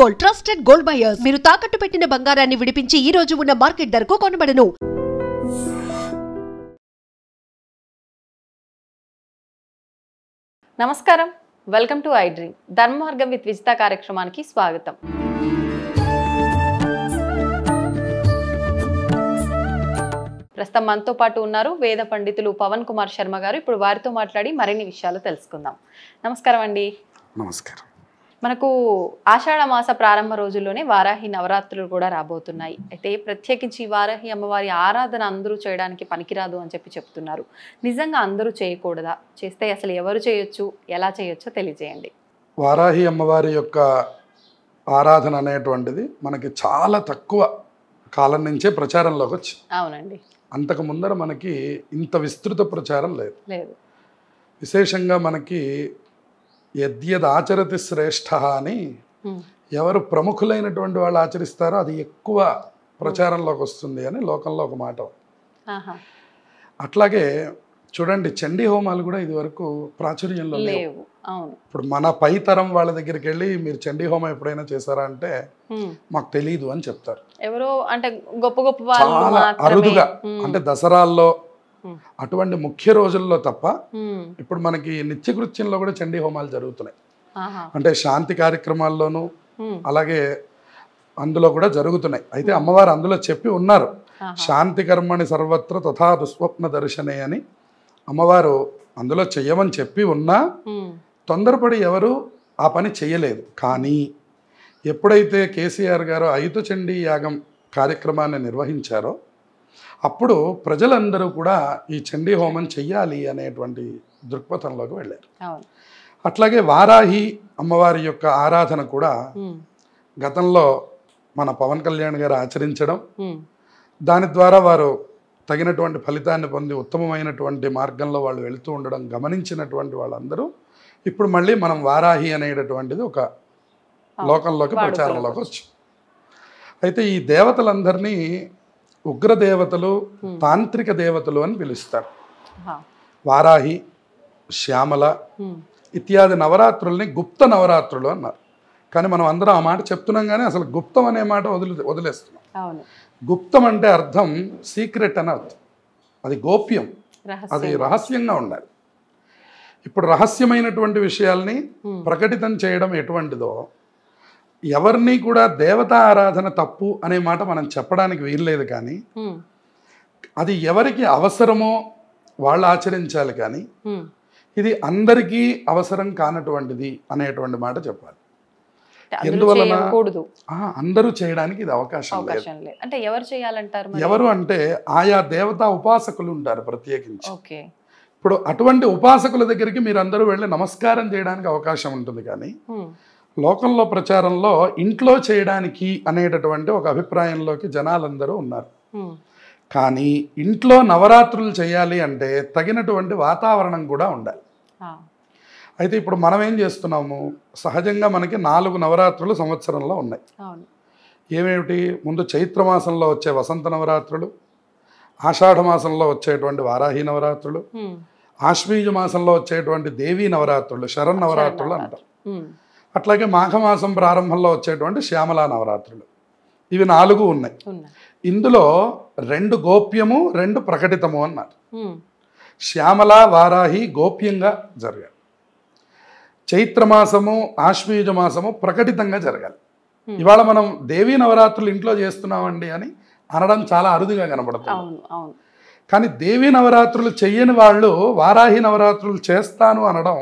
Gold, trusted gold buyers. మీరు తాకట్టు పెట్టిన బంగారాన్ని విడిపించి ఈ రోజు ఉన్న మార్కెట్ ధరకు కొనబడను. నమస్కారం, వెల్కమ్ టు ఐ డ్రీమ్. ధర్మ మార్గం విత్ విజిత కార్యక్రమానికి స్వాగతం. ప్రస్తుతం మనతో పాటు ఉన్నారు వేద పండితులు పవన్ కుమార్ శర్మ గారు. ఇప్పుడు వారితో మాట్లాడి మరిన్ని విషయాలు తెలుసుకుందాం. నమస్కారం అండి. నమస్కారం. మనకు ఆషాఢ మాస ప్రారంభ రోజుల్లోనే వారాహి నవరాత్రులు కూడా రాబోతున్నాయి. అయితే ప్రత్యేకించి వారాహి అమ్మవారి ఆరాధన అందరూ చేయడానికి పనికిరాదు అని చెప్తున్నారు. నిజంగా అందరూ చేయకూడదా? చేస్తే అసలు ఎవరు చేయొచ్చు, ఎలా చేయొచ్చో తెలియజేయండి. వారాహి అమ్మవారి యొక్క ఆరాధన అనేటువంటిది మనకి చాలా తక్కువ కాలం నుంచే ప్రచారంలోకి వచ్చి, అవునండి, అంతకు ముందర మనకి ఇంత విస్తృత ప్రచారం లేదు. విశేషంగా మనకి యద్యద్ ఆచరతి శ్రేష్ఠ అని ఎవరు ప్రముఖులైనటువంటి వాళ్ళు ఆచరిస్తారో అది ఎక్కువ ప్రచారంలోకి వస్తుంది అని లోకంలో ఒక మాట. అట్లాగే చూడండి, చండీ హోమాలు కూడా ఇది వరకు ప్రాచుర్యంలో లేవు. ఇప్పుడు మన పై తరం వాళ్ళ దగ్గరికి వెళ్ళి మీరు చండీ హోమం ఎప్పుడైనా చేశారా అంటే మాకు తెలీదు అని చెప్తారు. ఎవరో అంటే గొప్ప గొప్ప చాలా అరుదుగా, అంటే దసరాల్లో అటువంటి ముఖ్య రోజుల్లో తప్ప ఇప్పుడు మనకి నిత్యకృత్యంలో కూడా చండీ హోమాలు జరుగుతున్నాయి. అంటే శాంతి కార్యక్రమాల్లోనూ అలాగే అందులో కూడా జరుగుతున్నాయి. అయితే అమ్మవారు అందులో చెప్పి ఉన్నారు, శాంతి కర్మని సర్వత్ర తథా దుస్వప్న దర్శనే అని అమ్మవారు అందులో చెయ్యమని చెప్పి ఉన్నా తొందరపడి ఎవరు ఆ పని చెయ్యలేదు. కానీ ఎప్పుడైతే కేసీఆర్ గారు అయుత చండీ యాగం కార్యక్రమాన్ని నిర్వహించారో అప్పుడు ప్రజలందరూ కూడా ఈ చండీ హోమం చెయ్యాలి అనేటువంటి దృక్పథంలోకి వెళ్ళారు. అట్లాగే వారాహి అమ్మవారి యొక్క ఆరాధన కూడా గతంలో మన పవన్ కళ్యాణ్ గారు ఆచరించడం, దాని ద్వారా వారు తగినటువంటి ఫలితాన్ని పొంది ఉత్తమమైనటువంటి మార్గంలో వాళ్ళు వెళుతూ ఉండడం గమనించినటువంటి వాళ్ళందరూ ఇప్పుడు మళ్ళీ మనం వారాహి అనేటటువంటిది ఒక లోకంలోకి ప్రచారంలోకి వచ్చి, అయితే ఈ దేవతలందరినీ ఉగ్రదేవతలు, తాంత్రిక దేవతలు అని పిలుస్తారు. వారాహి, శ్యామల ఇత్యాది నవరాత్రుల్ని గుప్త నవరాత్రులు అన్నారు. కానీ మనం అందరం ఆ మాట చెప్తున్నాం, కానీ అసలు గుప్తం అనే మాట వదిలేస్తున్నాం. గుప్తం అంటే అర్థం సీక్రెట్ అని అర్థం, అది గోప్యం, అది రహస్యంగా ఉండాలి. ఇప్పుడు రహస్యమైనటువంటి విషయాల్ని ప్రకటితం చేయడం ఎటువంటిదో, ఎవరిని కూడా దేవతా ఆరాధన తప్పు అనే మాట మనం చెప్పడానికి వీల్లేదు. కానీ అది ఎవరికి అవసరమో వాళ్ళు ఆచరించాలి, కానీ ఇది అందరికీ అవసరం కానటువంటిది అనేటువంటి మాట చెప్పాలి. ఎందువలన అందరూ చేయడానికి ఇది అవకాశం లేదు. అంటే ఎవరు చేయాలంటారు? ఎవరు అంటే ఆయా దేవతా ఉపాసకులు ఉంటారు ప్రత్యేకించి. ఇప్పుడు అటువంటి ఉపాసకుల దగ్గరికి మీరు అందరూ వెళ్ళి నమస్కారం చేయడానికి అవకాశం ఉంటుంది. కానీ లోకంలో ప్రచారంలో ఇంట్లో చేయడానికి అనేటటువంటి ఒక అభిప్రాయంలోకి జనాలందరూ ఉన్నారు. కానీ ఇంట్లో నవరాత్రులు చేయాలి అంటే తగినటువంటి వాతావరణం కూడా ఉండాలి. అయితే ఇప్పుడు మనం ఏం చేస్తున్నాము, సహజంగా మనకి 4 నవరాత్రులు సంవత్సరంలో ఉన్నాయి. ఏమేమిటి? ముందు చైత్రమాసంలో వచ్చే వసంత నవరాత్రులు, ఆషాఢ మాసంలో వచ్చేటువంటి వారాహి నవరాత్రులు, ఆశ్వీజ మాసంలో వచ్చేటువంటి దేవీ నవరాత్రులు, శరన్నవరాత్రులు అంటారు. అట్లాగే మాఘమాసం ప్రారంభంలో వచ్చేటువంటి శ్యామలా నవరాత్రులు. ఇవి 4 ఉన్నాయి. ఇందులో 2 గోప్యము, 2 ప్రకటితము అన్నారు. శ్యామల, వారాహి గోప్యంగా జరగాలి. చైత్రమాసము, ఆశ్వీజ మాసము ప్రకటితంగా జరగాలి. ఇవాళ మనం దేవీ నవరాత్రులు ఇంట్లో చేస్తున్నామండి అని అనడం చాలా అరుదుగా కనబడుతుంది. కానీ దేవీ నవరాత్రులు చెయ్యని వాళ్ళు వారాహి నవరాత్రులు చేస్తాను అనడం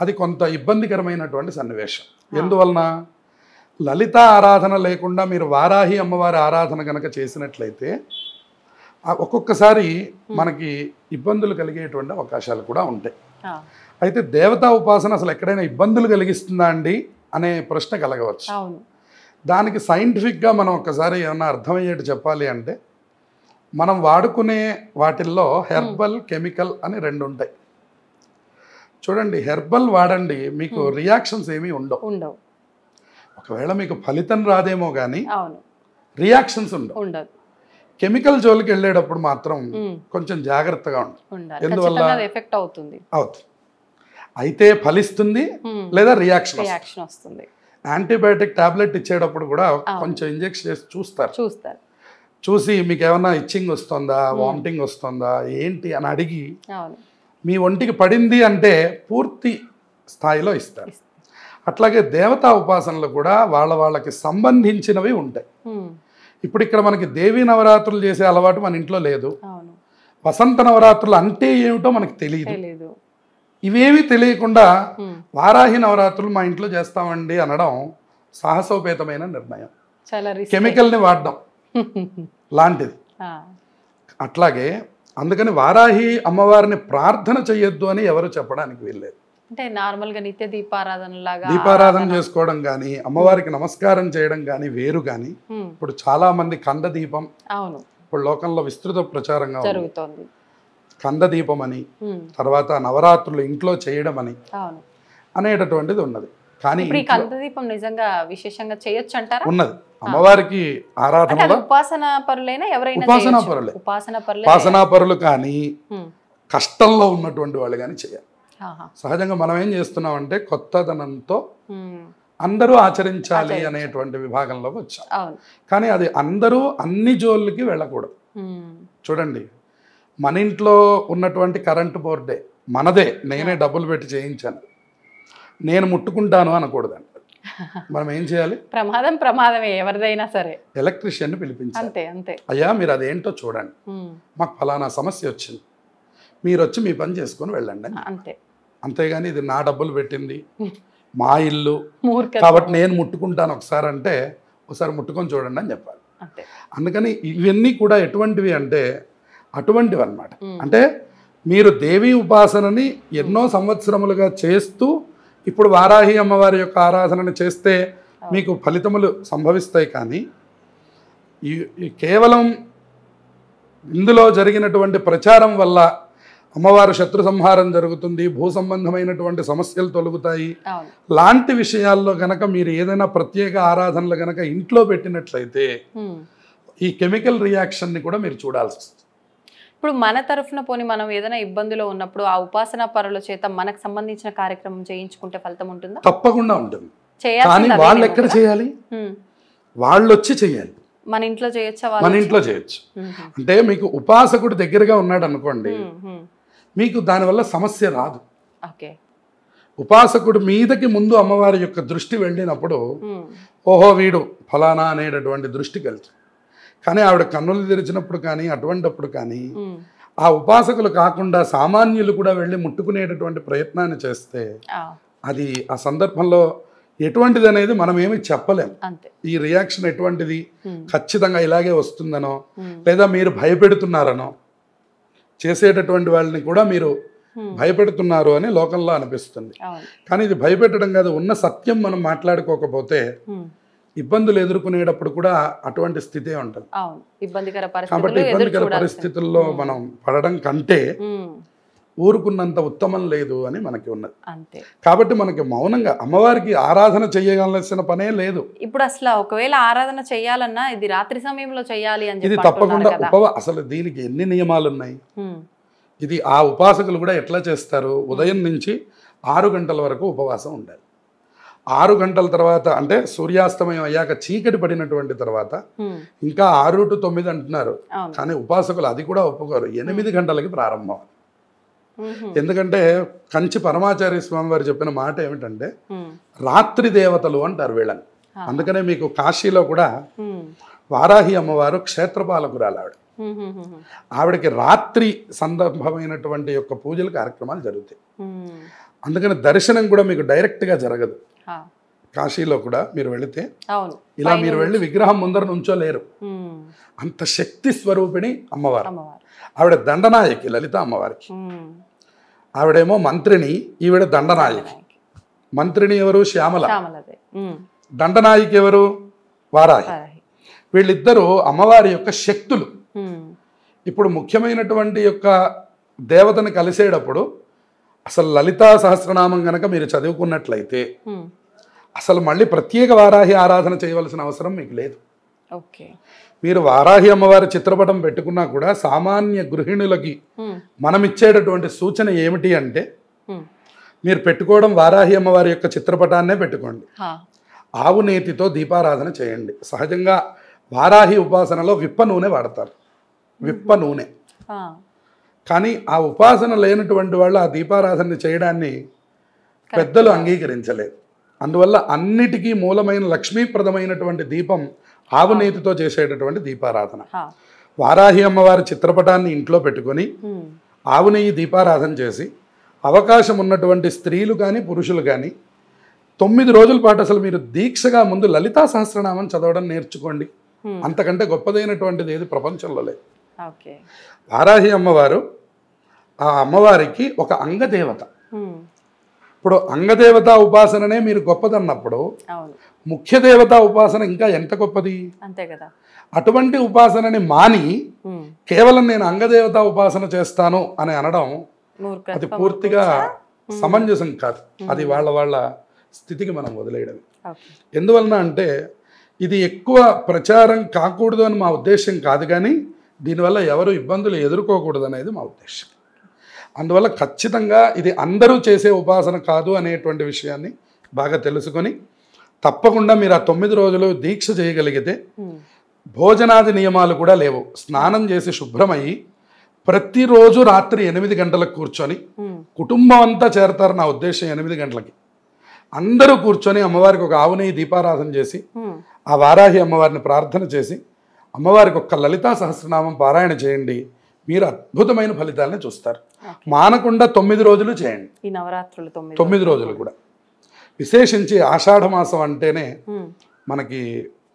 అది కొంత ఇబ్బందికరమైనటువంటి సన్నివేశం. ఎందువలన? లలిత ఆరాధన లేకుండా మీరు వారాహి అమ్మవారి ఆరాధన కనుక చేసినట్లయితే ఒక్కొక్కసారి మనకి ఇబ్బందులు కలిగేటువంటి అవకాశాలు కూడా ఉంటాయి. అయితే దేవతా ఉపాసన అసలు ఎక్కడైనా ఇబ్బందులు కలిగిస్తుందా అండి అనే ప్రశ్న కలగవచ్చు. దానికి సైంటిఫిక్గా మనం ఒక్కసారి ఏమన్నా అర్థమయ్యేట్టు చెప్పాలి అంటే, మనం వాడుకునే వాటిల్లో హెర్బల్, కెమికల్ అని 2 ఉంటాయి. చూడండి, హెర్బల్ వాడండి, మీకు రియాక్షన్స్ ఏమీ ఉండవు. ఒకవేళ మీకు ఫలితం రాదేమో కానీ రియాక్షన్స్ ఉండవు. కెమికల్ జోలికి వెళ్ళేటప్పుడు మాత్రం కొంచెం జాగ్రత్తగా ఉండాలి. ఎందువల్ల? అవుతుంది, అయితే ఫలిస్తుంది లేదా రియాక్షన్ వస్తుంది. యాంటీబయాటిక్ టాబ్లెట్ ఇచ్చేటప్పుడు కూడా కొంచెం ఇంజెక్షన్ చేసి చూస్తారు. చూసి మీకు ఏమన్నా ఇచ్చింగ్ వస్తుందా, వామిటింగ్ వస్తుందా ఏంటి అని అడిగి మీ ఒంటికి పడింది అంటే పూర్తి స్థాయిలో ఇస్తారు. అట్లాగే దేవతా ఉపాసనలు కూడా వాళ్ళకి సంబంధించినవి ఉంటాయి. ఇప్పుడు ఇక్కడ మనకి దేవీ నవరాత్రులు చేసే అలవాటు మన ఇంట్లో లేదు. వసంత నవరాత్రులు అంటే ఏమిటో మనకి తెలియదు. ఇవేమీ తెలియకుండా వారాహి నవరాత్రులు మా ఇంట్లో చేస్తామండి అనడం సాహసోపేతమైన నిర్ణయం, కెమికల్ని వాడడం లాంటిది. అట్లాగే అందుకని వారాహి అమ్మవారిని ప్రార్థన చెయ్యొద్దు అని ఎవరు చెప్పడానికి వీల్లేదు. అంటే నార్మల్గా నిత్య దీపారాధన చేసుకోవడం కానీ అమ్మవారికి నమస్కారం చేయడం కానీ వేరు. కానీ ఇప్పుడు చాలా మంది కంద దీపం ఇప్పుడు లోకంలో విస్తృత ప్రచారంగా జరుగుతోంది. కంద దీపం అని, తర్వాత నవరాత్రులు ఇంట్లో చేయడం అని అనేటటువంటిది ఉన్నది. కానీ కంద దీపం నిజంగా విశేషంగా చేయొచ్చు అంటారా? ఉన్నది. అమ్మవారికి ఆరాధన ఉపాసనా పరులైనా ఎవరైనా ఉపాసనా పరులు కానీ కష్టంలో ఉన్నటువంటి వాళ్ళు కానీ చేయాలి. సహజంగా మనం ఏం చేస్తున్నామంటే కొత్తదనంతో అందరూ ఆచరించాలి అనేటువంటి విభాగంలోకి వచ్చాం. కానీ అది అందరూ అన్ని జోళ్ళకి వెళ్ళకూడదు. చూడండి, మన ఇంట్లో ఉన్నటువంటి కరెంటు బోర్డే మనదే, నేనే డబ్బులు పెట్టి చేయించాను, నేను ముట్టుకుంటాను అనకూడదండి. మనం ఏం చేయాలి? ప్రమాదమే ఎవరిదైనా సరే ఎలక్ట్రీషియన్ పిలిపించాలి. అంతే. అయ్యా మీరు అదేంటో చూడండి, మాకు ఫలానా సమస్య వచ్చింది, మీరు వచ్చి మీ పని చేసుకొని వెళ్ళండి అంతే. అంతేగాని ఇది నా డబ్బులు పెట్టింది, మా ఇల్లు కాబట్టి నేను ముట్టుకుంటాను ఒకసారి అంటే ఒకసారి ముట్టుకొని చూడండి అని చెప్పాలి. అందుకని ఇవన్నీ కూడా ఎటువంటివి అంటే అటువంటివి అన్నమాట. అంటే మీరు దేవీ ఉపాసనని ఎన్నో సంవత్సరములుగా చేస్తూ ఇప్పుడు వారాహి అమ్మవారి యొక్క ఆరాధనని చేస్తే మీకు ఫలితములు సంభవిస్తాయి. కానీ ఈ కేవలం ఇందులో జరిగినటువంటి ప్రచారం వల్ల అమ్మవారు శత్రు సంహారం జరుగుతుంది, భూ సంబంధమైనటువంటి సమస్యలు తొలగుతాయి లాంటి విషయాల్లో గనక మీరు ఏదైనా ప్రత్యేక ఆరాధనలు గనక ఇంట్లో పెట్టినట్లయితే ఈ కెమికల్ రియాక్షన్ని కూడా మీరు చూడాల్సి వస్తుంది. ఇప్పుడు మన తరఫున పోని మనం ఏదైనా ఇబ్బందిలో ఉన్నప్పుడు ఆ ఉపాసనా పరుల చేత మనకు సంబంధించిన కార్యక్రమం చేయించుకుంటే ఫలితం ఉంటుందా? తప్పకుండా ఉంటుంది. కానీ వాళ్ళు ఎక్కడ చేయాలి? వాళ్ళు వచ్చి చేయాలి. మన ఇంట్లో చేయొచ్చా? మన ఇంట్లో చేయొచ్చు. అంటే మీకు ఉపాసకుడు దగ్గరగా ఉన్నాడు అనుకోండి, మీకు దానివల్ల సమస్య రాదు. ఉపాసకుడు మీదకి ముందు అమ్మవారి యొక్క దృష్టి వెళ్ళినప్పుడు ఓహో వీడు ఫలానా అనేటటువంటి దృష్టికి వెళ్తుంది. కానీ ఆవిడ కన్నులు తెరిచినప్పుడు కానీ అటువంటిప్పుడు కానీ ఆ ఉపాసకులు కాకుండా సామాన్యులు కూడా వెళ్ళి ముట్టుకునేటటువంటి ప్రయత్నాన్ని చేస్తే అది ఆ సందర్భంలో ఎటువంటిది అనేది మనం ఏమి చెప్పలేం. ఈ రియాక్షన్ ఎటువంటిది, ఖచ్చితంగా ఇలాగే వస్తుందనో లేదా మీరు భయపెడుతున్నారనో, చేసేటటువంటి వాళ్ళని కూడా మీరు భయపెడుతున్నారు అని లోకంలో అనిపిస్తుంది. కానీ ఇది భయపెట్టడం కాదు, ఉన్న సత్యం మనం మాట్లాడుకోకపోతే ఇబ్బందులు ఎదుర్కొనేటప్పుడు కూడా అటువంటి స్థితే ఉంటుంది. కాబట్టి ఇబ్బందికర పరిస్థితుల్లో మనం పడడం కంటే ఊరుకున్నంత ఉత్తమం లేదు అని మనకి ఉన్నది. కాబట్టి మనకి మౌనంగా అమ్మవారికి ఆరాధన చేయగలసిన పనే లేదు. ఇప్పుడు అసలు ఒకవేళ ఆరాధన చేయాలన్నా ఇది రాత్రి సమయంలో చేయాలి అని ఇది తప్పకుండా అసలు దీనికి ఎన్ని నియమాలు ఉన్నాయి. ఇది ఆ ఉపాసకులు కూడా ఎట్లా చేస్తారు, ఉదయం నుంచి 6 గంటల వరకు ఉపవాసం ఉండాలి. 6 గంటల తర్వాత అంటే సూర్యాస్తమయం అయ్యాక చీకటి పడినటువంటి తర్వాత ఇంకా 6 to 9 అంటున్నారు. కానీ ఉపాసకులు అది కూడా ఒప్పుకోరు, 8 గంటలకి ప్రారంభం. ఎందుకంటే కంచి పరమాచార్య స్వామి వారు చెప్పిన మాట ఏమిటంటే రాత్రి దేవతలు అంటారు వీళ్ళని. అందుకనే మీకు కాశీలో కూడా వారాహి అమ్మవారు క్షేత్రపాలకురాలు. ఆవిడకి రాత్రి సందర్భమైనటువంటి యొక్క పూజలు కార్యక్రమాలు జరుగుతాయి. అందుకని దర్శనం కూడా మీకు డైరెక్ట్గా జరగదు. కాశీలో కూడా మీరు వెళితే ఇలా మీరు వెళ్ళి విగ్రహం ముందర నుంచోలేరు, అంత శక్తి స్వరూపిణి అమ్మవారు. ఆవిడ దండనాయకి లలిత అమ్మవారికి. ఆవిడేమో మంత్రిని, ఈవిడ దండనాయకి. మంత్రిని ఎవరు? శ్యామల. దండనాయకి ఎవరు? వారాహి. వీళ్ళిద్దరూ అమ్మవారి యొక్క శక్తులు. ఇప్పుడు ముఖ్యమైనటువంటి యొక్క దేవతను కలిసేటప్పుడు అసలు లలితా సహస్రనామం గనక మీరు చదువుకున్నట్లయితే అసలు మళ్ళీ ప్రత్యేక వారాహి ఆరాధన చేయవలసిన అవసరం మీకు లేదు. మీరు వారాహి అమ్మవారి చిత్రపటం పెట్టుకున్నా కూడా సామాన్య గృహిణులకి మనం ఇచ్చేటటువంటి సూచన ఏమిటి అంటే మీరు పెట్టుకోవడం వారాహి అమ్మవారి యొక్క చిత్రపటాన్నే పెట్టుకోండి. ఆవు నేతితో దీపారాధన చేయండి. సహజంగా వారాహి ఉపాసనలో విప్ప నూనె వాడతారు, విప్ప నూనె. కానీ ఆ ఉపాసన లేనటువంటి వాళ్ళు ఆ దీపారాధన చేయడాన్ని పెద్దలు అంగీకరించలేదు. అందువల్ల అన్నిటికీ మూలమైన లక్ష్మీప్రదమైనటువంటి దీపం ఆవు నేతితో చేసేటటువంటి దీపారాధన. వారాహి అమ్మవారి చిత్రపటాన్ని ఇంట్లో పెట్టుకొని ఆవు నెయ్యి దీపారాధన చేసి, అవకాశం ఉన్నటువంటి స్త్రీలు కానీ పురుషులు కానీ 9 రోజుల పాటు అసలు మీరు దీక్షగా ముందు లలితా సహస్రనామం చదవడం నేర్చుకోండి. అంతకంటే గొప్పదైనటువంటిది ఏది ప్రపంచంలో లేదు. వారాహి అమ్మవారు, ఆ అమ్మవారికి ఒక అంగదేవత. ఇప్పుడు అంగదేవత ఉపాసననే మీరు గొప్పదన్నప్పుడు ముఖ్య దేవతా ఉపాసన ఇంకా ఎంత గొప్పది. అంతే కదా. అటువంటి ఉపాసనని మాని కేవలం నేను అంగదేవతా ఉపాసన చేస్తాను అని అనడం అది పూర్తిగా సమంజసం కాదు. అది వాళ్ళ స్థితికి మనం వదిలేయడమే. ఎందువలన అంటే ఇది ఎక్కువ ప్రచారం కాకూడదు అని మా ఉద్దేశం కాదు, కానీ దీనివల్ల ఎవరు ఇబ్బందులు ఎదుర్కోకూడదు అనేది మా ఉద్దేశం. అందువల్ల ఖచ్చితంగా ఇది అందరూ చేసే ఉపాసన కాదు అనేటువంటి విషయాన్ని బాగా తెలుసుకొని తప్పకుండా మీరు ఆ 9 రోజులు దీక్ష చేయగలిగితే భోజనాది నియమాలు కూడా లేవు. స్నానం చేసి శుభ్రమయ్యి ప్రతిరోజు రాత్రి 8 గంటలకు కూర్చొని, కుటుంబం అంతా చేరతారు నా ఉద్దేశం 8 గంటలకి, అందరూ కూర్చొని అమ్మవారికి ఒక ఆవు నెయ్యి దీపారాధన చేసి ఆ వారాహి అమ్మవారిని ప్రార్థన చేసి అమ్మవారికి ఒక్క లలితా సహస్రనామం పారాయణ చేయండి. మీరు అద్భుతమైన ఫలితాలను చూస్తారు. మానకుండా 9 రోజులు చేయండి. ఈ నవరాత్రులు 9 రోజులు కూడా. విశేషించి ఆషాఢ మాసం అంటేనే మనకి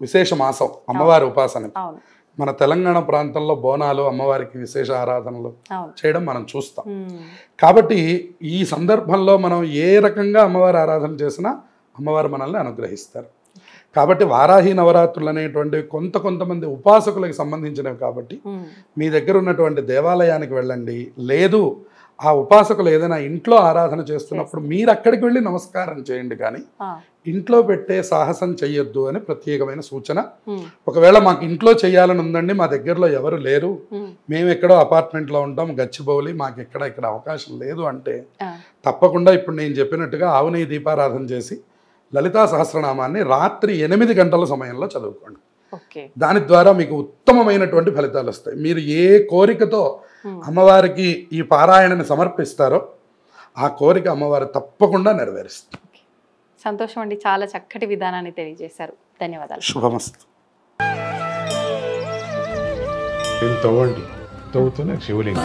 విశేష మాసం అమ్మవారి ఉపాసన. మన తెలంగాణ ప్రాంతంలో బోనాలు, అమ్మవారికి విశేష ఆరాధనలు చేయడం మనం చూస్తాం. కాబట్టి ఈ సందర్భంలో మనం ఏ రకంగా అమ్మవారి ఆరాధన చేసినా అమ్మవారు మనల్ని అనుగ్రహిస్తారు. కాబట్టి వారాహి నవరాత్రులు అనేటువంటివి కొంతమంది ఉపాసకులకు సంబంధించినవి. కాబట్టి మీ దగ్గర ఉన్నటువంటి దేవాలయానికి వెళ్ళండి. లేదు ఆ ఉపాసకులు ఏదైనా ఇంట్లో ఆరాధన చేస్తున్నప్పుడు మీరు అక్కడికి వెళ్ళి నమస్కారం చేయండి, కానీ ఇంట్లో పెట్టే సాహసం చెయ్యొద్దు అని ప్రత్యేకమైన సూచన. ఒకవేళ మాకు ఇంట్లో చేయాలని ఉందండి, మా దగ్గరలో ఎవరు లేరు, మేము ఎక్కడో అపార్ట్మెంట్లో ఉంటాం, గచ్చిబౌలి, మాకు ఇక్కడ అవకాశం లేదు అంటే తప్పకుండా ఇప్పుడు నేను చెప్పినట్టుగా ఆవు నెయ్యి దీపారాధన చేసి లలితా సహస్రనామాన్ని రాత్రి 8 గంటల సమయంలో చదువుకోండి. దాని ద్వారా మీకు ఉత్తమమైనటువంటి ఫలితాలు వస్తాయి. మీరు ఏ కోరికతో అమ్మవారికి ఈ పారాయణని సమర్పిస్తారో ఆ కోరిక అమ్మవారు తప్పకుండా నెరవేరుస్తుంది. సంతోషం అండి, చాలా చక్కటి విధానాన్ని తెలియజేశారు. ధన్యవాదాలు. శుభమస్తు. తవ్వండి, తవ్వుతున్న శివలింగం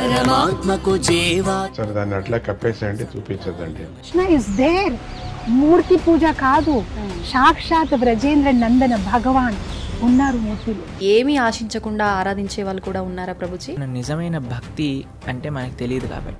సరే దాన్ని అట్లా కప్పేసేయండి, చూపించదండి. మూర్తి పూజ కాదు, సాక్షాత్ బ్రజేంద్ర నందన భగవాన్ ఉన్నారు మూర్తిలో. ఏమీ ఆశించకుండా ఆరాధించే వాళ్ళు కూడా ఉన్నారా ప్రభుజీ? నిజమైన భక్తి అంటే మనకు తెలియదు కాబట్టి